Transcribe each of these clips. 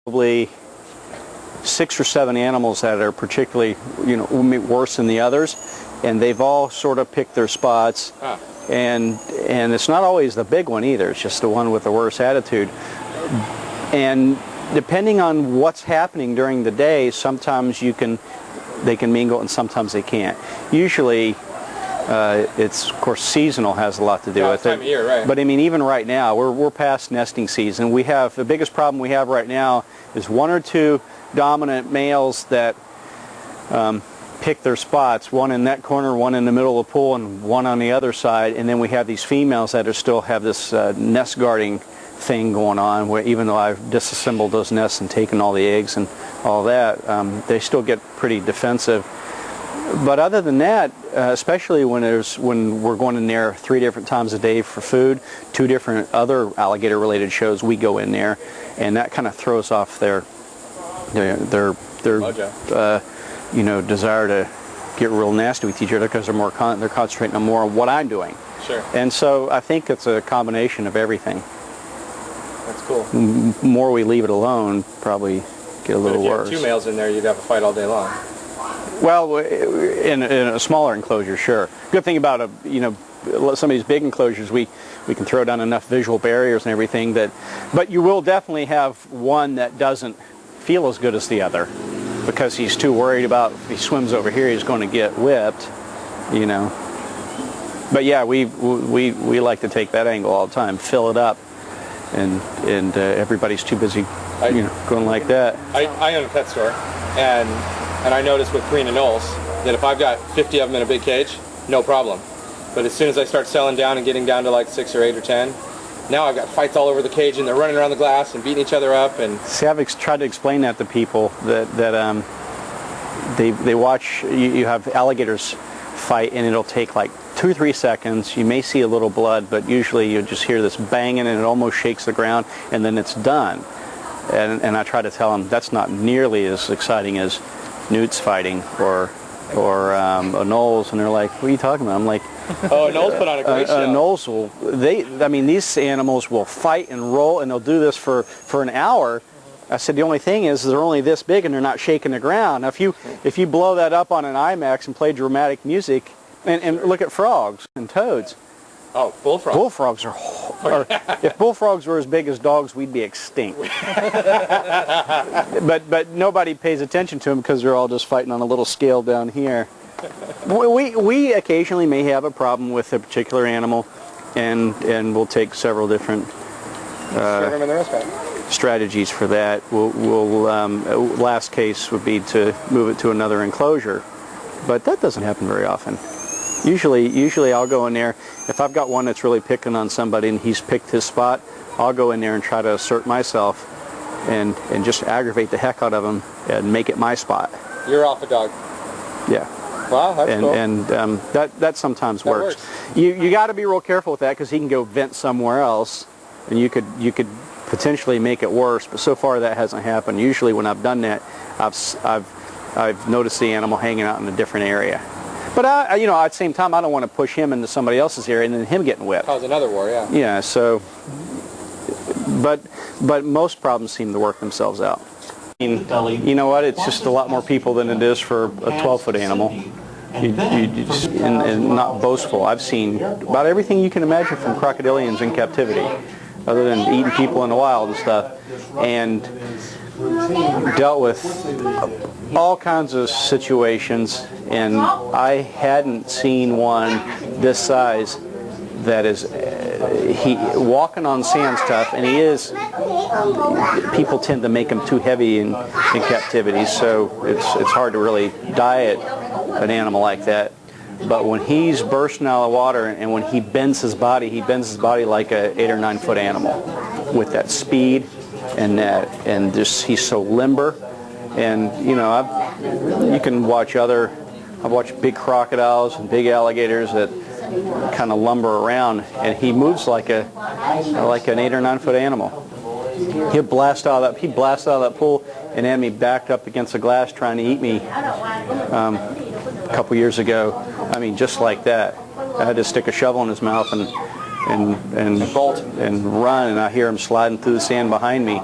probably 6 or 7 animals that are particularly, worse than the others, and they've all sort of picked their spots. And it's not always the big one either. It's just the one with the worst attitude. And depending on what's happening during the day, sometimes they can mingle and sometimes they can't. Usually, it's of course seasonal, has a lot to do with it. Time of year, right? But I mean, even right now, we're past nesting season. We have the biggest problem we have right now is 1 or 2 dominant males that pick their spots. One in that corner, one in the middle of the pool, and one on the other side. And then we have these females that still have this nest guarding thing going on, where even though I've disassembled those nests and taken all the eggs and all that, they still get pretty defensive. But other than that, especially when we're going in there 3 different times a day for food, 2 different other alligator-related shows, we go in there, and that kind of throws off their desire to get real nasty with each other, because they're concentrating on more on what I'm doing. Sure. And so I think it's a combination of everything. That's cool. More we leave it alone, probably get a little worse. If you had 2 males in there, you'd have a fight all day long. Well, in a smaller enclosure, sure. Good thing about some of these big enclosures, we can throw down enough visual barriers and everything but you will definitely have one that doesn't feel as good as the other, because he's too worried about if he swims over here, he's going to get whipped, But yeah, we like to take that angle all the time, fill it up, and everybody's too busy, going like that. I own a pet store, and I notice with Purina Knolls that if I've got 50 of them in a big cage, no problem. But as soon as I start selling down and getting down to like 6 or 8 or 10, now I've got fights all over the cage, and they're running around the glass and beating each other up. And see, I've tried to explain that to people that they watch you have alligators fight, and it'll take like 2 or 3 seconds. You may see a little blood, but usually you just hear this banging, and it almost shakes the ground, and then it's done. And I try to tell them that's not nearly as exciting as newts fighting or Knolls, and they're like, "What are you talking about?" I'm like, "Oh, Knolls put on a great show." Knolls these animals will fight and roll, and they'll do this for an hour. I said, the only thing is they're only this big, and they're not shaking the ground. Now, if you blow that up on an IMAX and play dramatic music, and look at frogs and toads. Oh, bullfrogs. Bullfrogs are if bullfrogs were as big as dogs, we'd be extinct. but nobody pays attention to them because they're all just fighting on a little scale down here. We occasionally may have a problem with a particular animal, and we'll take several different strategies for that. Last case would be to move it to another enclosure, but that doesn't happen very often. Usually I'll go in there, if I've got one that's really picking on somebody and he's picked his spot, I'll go in there and try to assert myself and just aggravate the heck out of him and make it my spot. You're off a dog. Yeah. Wow, that's cool. And that sometimes works. You got to be real careful with that, because he can go vent somewhere else, and you could potentially make it worse. But so far that hasn't happened. Usually when I've done that, I've noticed the animal hanging out in a different area. But at the same time, I don't want to push him into somebody else's area and then him getting whipped. Cause another war, yeah. Yeah. So, but most problems seem to work themselves out. You know what? It's just a lot more people than it is for a 12-foot animal. And not boastful. I've seen about everything you can imagine from crocodilians in captivity, other than eating people in the wild and stuff, and dealt with all kinds of situations, and I hadn't seen one this size that is he walking on sand stuff, and people tend to make him too heavy in captivity, so it's hard to really diet an animal like that. But when he's bursting out of the water, and when he bends his body like a 8 or 9 foot animal with that speed and just he's so limber. And you can watch I've watched big crocodiles and big alligators that kind of lumber around, and he moves like an 8 or 9 foot animal. He'd blast out of that pool and had me backed up against the glass trying to eat me a couple years ago. I mean, just like that. I had to stick a shovel in his mouth and bolt and run, and I hear him sliding through the sand behind me.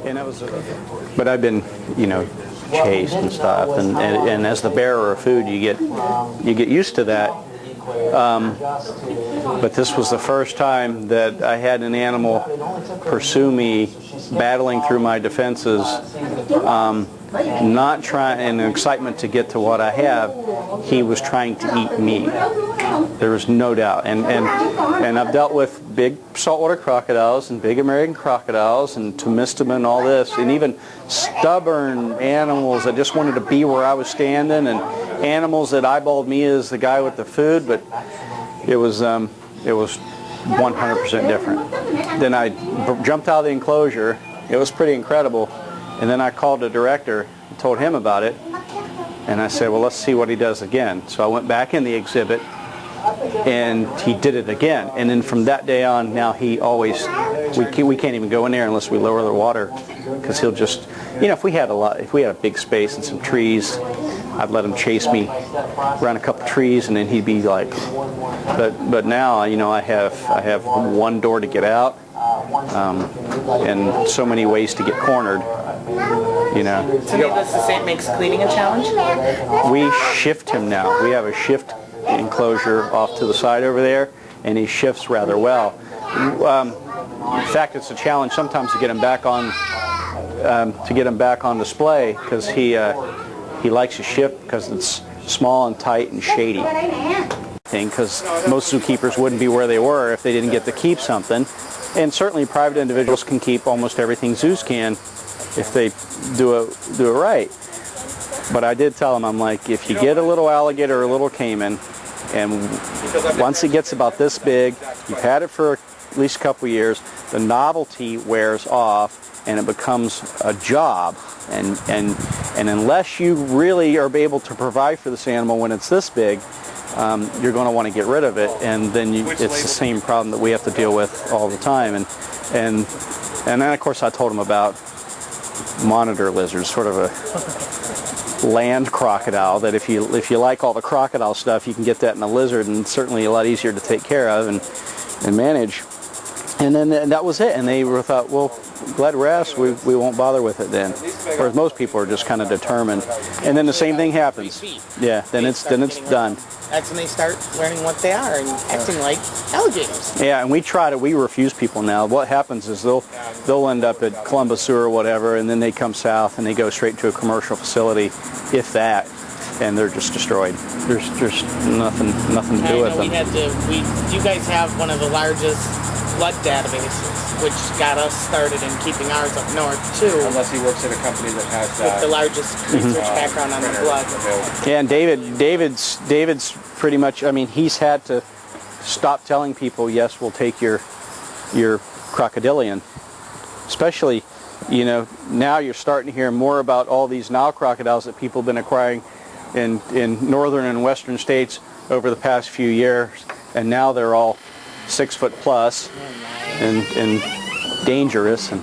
And that was, but I've been, you know, chased and stuff, and as the bearer of food, you get used to that. But this was the first time that I had an animal pursue me, battling through my defenses, not trying, in excitement to get to what I have. He was trying to eat me. There was no doubt. And I've dealt with big saltwater crocodiles and big American crocodiles and Tomistoma and all this, and even stubborn animals that just wanted to be where I was standing, and animals that eyeballed me as the guy with the food. But it was 100% different. Then I jumped out of the enclosure. It was pretty incredible. And then I called the director and told him about it. And I said, well, let's see what he does again. So I went back in the exhibit, and he did it again. And then from that day on, now he always, we can't even go in there unless we lower the water, because he'll just, you know, if we had a big space and some trees, I'd let him chase me around a couple trees, and then he'd be like, but now, you know, I have one door to get out, and so many ways to get cornered, you know. So needless to say, it makes cleaning a challenge? We shift him now. We have a shift enclosure off to the side over there, and he shifts rather well. In fact, it's a challenge sometimes to get him back on display, because he likes to shift because it's small and tight and shady. Because most zookeepers wouldn't be where they were if they didn't get to keep something. And certainly private individuals can keep almost everything zoos can if they do it right. But I did tell them, I'm like, if you get a little alligator or a little caiman, and once it gets about this big, you've had it for at least a couple years, the novelty wears off and it becomes a job. And unless you really are able to provide for this animal when it's this big, you're going to want to get rid of it, and then it's the same problem that we have to deal with all the time. And then of course I told him about monitor lizards, sort of a land crocodile, that if you like all the crocodile stuff, you can get that in a lizard, and it's certainly a lot easier to take care of and manage. And then that was it, and they thought, well, glad rest, we won't bother with it then. Whereas most people are just kind of determined. And then the same thing happens. Yeah, then it's done. That's when they start learning what they are and acting like alligators. Yeah, and we refuse people now. What happens is they'll end up at Columbus Zoo or whatever, and then they come south and they go straight to a commercial facility, if that, and they're just destroyed. There's nothing to do with them. You guys have one of the largest blood databases, which got us started in keeping ours up north too. Unless he works at a company that has with the largest research background on the blood. Yeah, and David's pretty much, I mean, he's had to stop telling people, yes, we'll take your crocodilian. Especially, you know, now you're starting to hear more about all these Nile crocodiles that people have been acquiring in northern and western states over the past few years, and now they're all 6 foot plus and dangerous. And